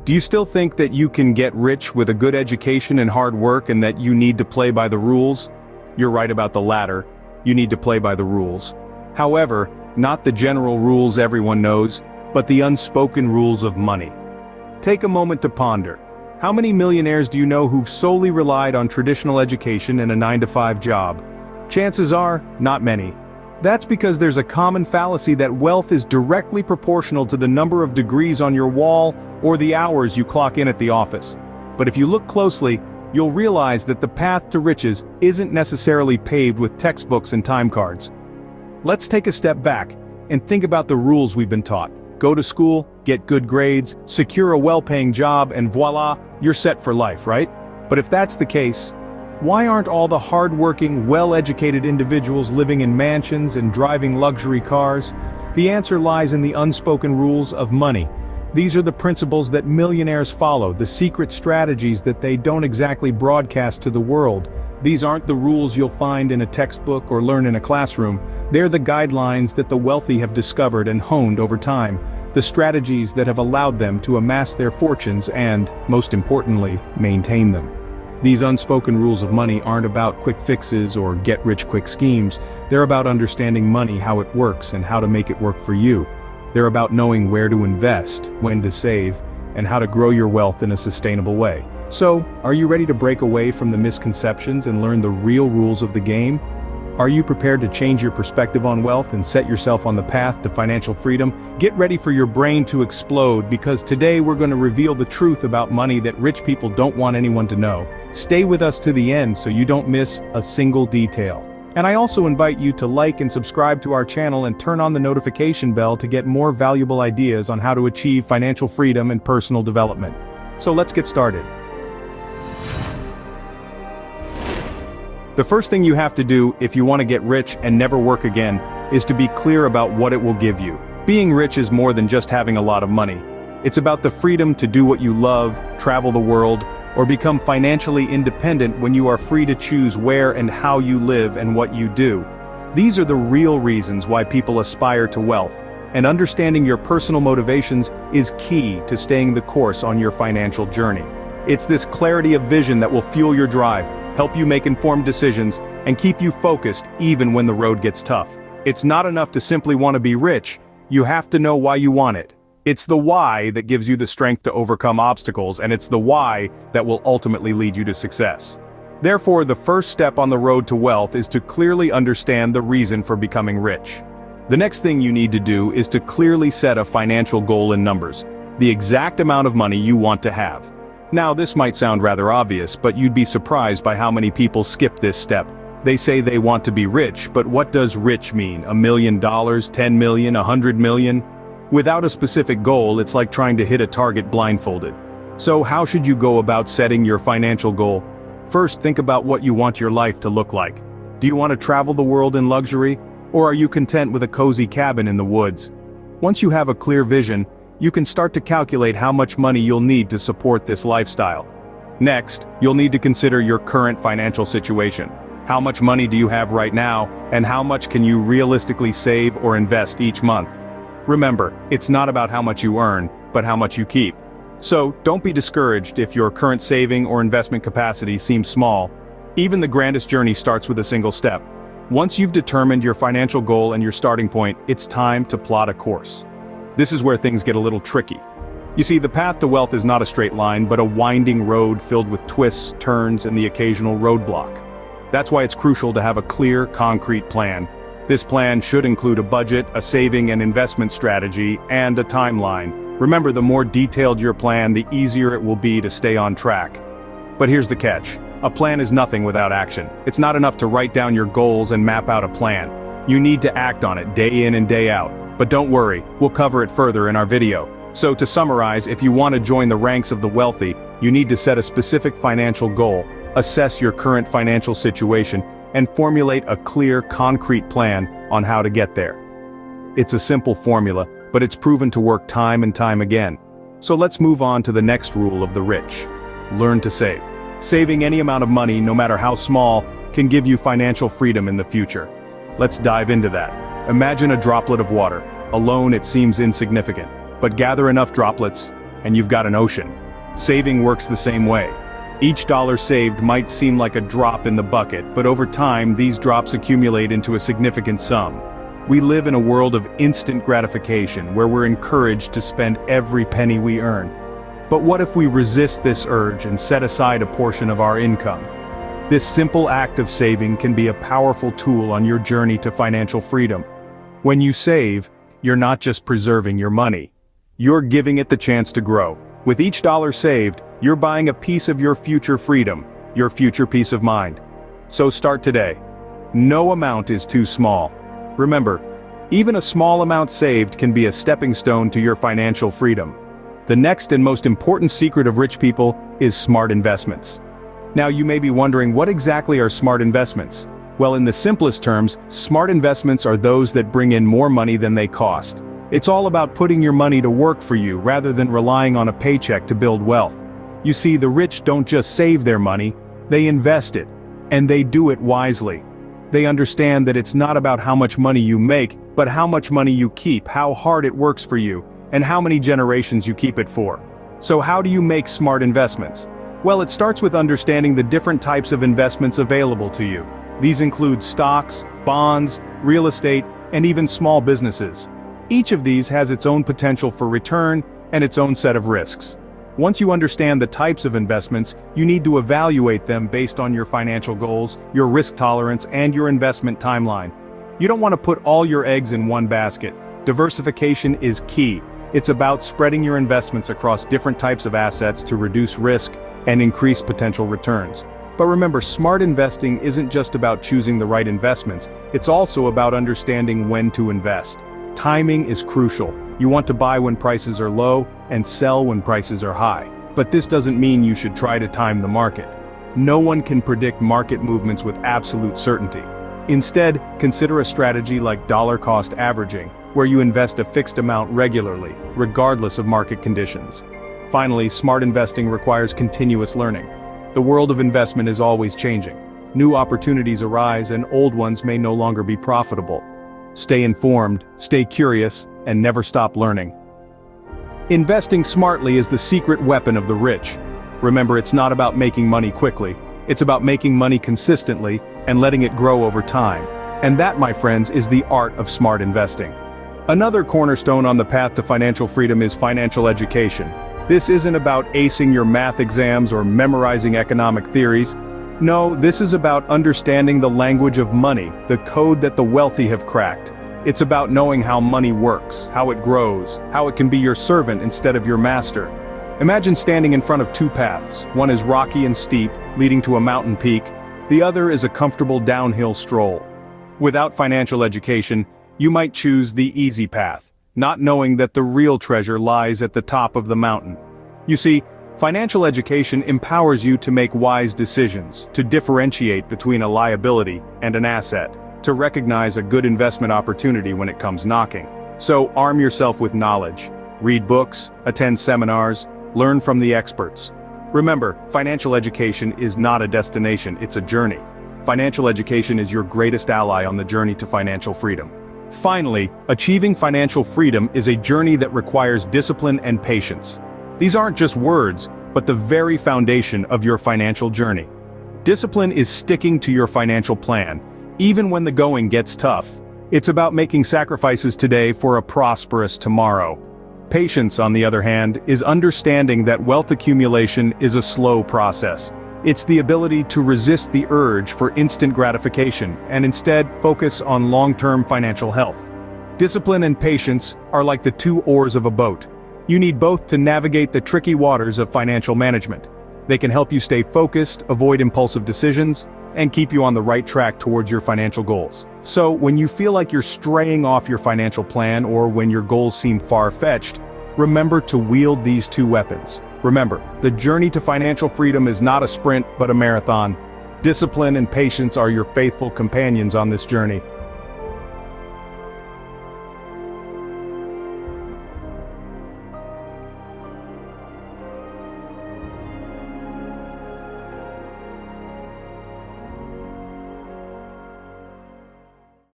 Do you still think that you can get rich with a good education and hard work and that you need to play by the rules? You're right about the latter. You need to play by the rules. However, not the general rules everyone knows, but the unspoken rules of money. Take a moment to ponder. How many millionaires do you know who've solely relied on traditional education and a 9-to-5 job? Chances are, not many. That's because there's a common fallacy that wealth is directly proportional to the number of degrees on your wall or the hours you clock in at the office. But if you look closely, you'll realize that the path to riches isn't necessarily paved with textbooks and time cards. Let's take a step back and think about the rules we've been taught. Go to school, get good grades, secure a well-paying job, and voila, you're set for life, right? But if that's the case, why aren't all the hard-working, well-educated individuals living in mansions and driving luxury cars? The answer lies in the unspoken rules of money. These are the principles that millionaires follow, the secret strategies that they don't exactly broadcast to the world. These aren't the rules you'll find in a textbook or learn in a classroom. They're the guidelines that the wealthy have discovered and honed over time, the strategies that have allowed them to amass their fortunes and, most importantly, maintain them. These unspoken rules of money aren't about quick fixes or get-rich-quick schemes. They're about understanding money, how it works, and how to make it work for you. They're about knowing where to invest, when to save, and how to grow your wealth in a sustainable way. So, are you ready to break away from the misconceptions and learn the real rules of the game? Are you prepared to change your perspective on wealth and set yourself on the path to financial freedom? Get ready for your brain to explode, because today we're going to reveal the truth about money that rich people don't want anyone to know. Stay with us to the end so you don't miss a single detail. And I also invite you to like and subscribe to our channel and turn on the notification bell to get more valuable ideas on how to achieve financial freedom and personal development. So let's get started. The first thing you have to do if you want to get rich and never work again is to be clear about what it will give you. Being rich is more than just having a lot of money. It's about the freedom to do what you love, travel the world, or become financially independent when you are free to choose where and how you live and what you do. These are the real reasons why people aspire to wealth, and understanding your personal motivations is key to staying the course on your financial journey. It's this clarity of vision that will fuel your drive, help you make informed decisions, and keep you focused even when the road gets tough. It's not enough to simply want to be rich, you have to know why you want it. It's the why that gives you the strength to overcome obstacles, and it's the why that will ultimately lead you to success. Therefore, the first step on the road to wealth is to clearly understand the reason for becoming rich. The next thing you need to do is to clearly set a financial goal in numbers, the exact amount of money you want to have. Now, this might sound rather obvious, but you'd be surprised by how many people skip this step. They say they want to be rich, but what does rich mean? $1 million, 10 million, 100 million? Without a specific goal, it's like trying to hit a target blindfolded. So how should you go about setting your financial goal? First, think about what you want your life to look like. Do you want to travel the world in luxury? Or are you content with a cozy cabin in the woods? Once you have a clear vision, you can start to calculate how much money you'll need to support this lifestyle. Next, you'll need to consider your current financial situation. How much money do you have right now, and how much can you realistically save or invest each month? Remember, it's not about how much you earn, but how much you keep. So, don't be discouraged if your current saving or investment capacity seems small. Even the grandest journey starts with a single step. Once you've determined your financial goal and your starting point, it's time to plot a course. This is where things get a little tricky. You see, the path to wealth is not a straight line, but a winding road filled with twists, turns, and the occasional roadblock. That's why it's crucial to have a clear, concrete plan. This plan should include a budget, a saving and investment strategy, and a timeline. Remember, the more detailed your plan, the easier it will be to stay on track. But here's the catch. A plan is nothing without action. It's not enough to write down your goals and map out a plan. You need to act on it day in and day out. But don't worry, we'll cover it further in our video. So to summarize, if you want to join the ranks of the wealthy, you need to set a specific financial goal, assess your current financial situation, and formulate a clear, concrete plan on how to get there. It's a simple formula, but it's proven to work time and time again. So let's move on to the next rule of the rich. Learn to save. Saving any amount of money, no matter how small, can give you financial freedom in the future. Let's dive into that. Imagine a droplet of water. Alone it seems insignificant, but gather enough droplets, and you've got an ocean. Saving works the same way. Each dollar saved might seem like a drop in the bucket, but over time these drops accumulate into a significant sum. We live in a world of instant gratification where we're encouraged to spend every penny we earn. But what if we resist this urge and set aside a portion of our income? This simple act of saving can be a powerful tool on your journey to financial freedom. When you save, you're not just preserving your money. You're giving it the chance to grow. With each dollar saved, you're buying a piece of your future freedom, your future peace of mind. So start today. No amount is too small. Remember, even a small amount saved can be a stepping stone to your financial freedom. The next and most important secret of rich people is smart investments. Now you may be wondering, what exactly are smart investments? Well, in the simplest terms, smart investments are those that bring in more money than they cost. It's all about putting your money to work for you rather than relying on a paycheck to build wealth. You see, the rich don't just save their money, they invest it. And they do it wisely. They understand that it's not about how much money you make, but how much money you keep, how hard it works for you, and how many generations you keep it for. So how do you make smart investments? Well, it starts with understanding the different types of investments available to you. These include stocks, bonds, real estate, and even small businesses. Each of these has its own potential for return and its own set of risks. Once you understand the types of investments, you need to evaluate them based on your financial goals, your risk tolerance, and your investment timeline. You don't want to put all your eggs in one basket. Diversification is key. It's about spreading your investments across different types of assets to reduce risk and increase potential returns. But remember, smart investing isn't just about choosing the right investments, it's also about understanding when to invest. Timing is crucial. You want to buy when prices are low and sell when prices are high. But this doesn't mean you should try to time the market. No one can predict market movements with absolute certainty. Instead, consider a strategy like dollar-cost averaging, where you invest a fixed amount regularly, regardless of market conditions. Finally, smart investing requires continuous learning. The world of investment is always changing. New opportunities arise and old ones may no longer be profitable. Stay informed, stay curious, and never stop learning. Investing smartly is the secret weapon of the rich. Remember, it's not about making money quickly. It's about making money consistently and letting it grow over time. And that, my friends, is the art of smart investing. Another cornerstone on the path to financial freedom is financial education. This isn't about acing your math exams or memorizing economic theories. No, this is about understanding the language of money, the code that the wealthy have cracked. It's about knowing how money works, how it grows, how it can be your servant instead of your master. Imagine standing in front of two paths. One is rocky and steep, leading to a mountain peak. The other is a comfortable downhill stroll. Without financial education, you might choose the easy path, not knowing that the real treasure lies at the top of the mountain. You see, financial education empowers you to make wise decisions, to differentiate between a liability and an asset, to recognize a good investment opportunity when it comes knocking. So arm yourself with knowledge. Read books, attend seminars, learn from the experts. Remember, financial education is not a destination, it's a journey. Financial education is your greatest ally on the journey to financial freedom. Finally, achieving financial freedom is a journey that requires discipline and patience. These aren't just words, but the very foundation of your financial journey. Discipline is sticking to your financial plan, even when the going gets tough. It's about making sacrifices today for a prosperous tomorrow. Patience, on the other hand, is understanding that wealth accumulation is a slow process. It's the ability to resist the urge for instant gratification and instead focus on long-term financial health. Discipline and patience are like the two oars of a boat. You need both to navigate the tricky waters of financial management. They can help you stay focused, avoid impulsive decisions, and keep you on the right track towards your financial goals. So, when you feel like you're straying off your financial plan or when your goals seem far-fetched, remember to wield these two weapons. Remember, the journey to financial freedom is not a sprint but a marathon. Discipline and patience are your faithful companions on this journey.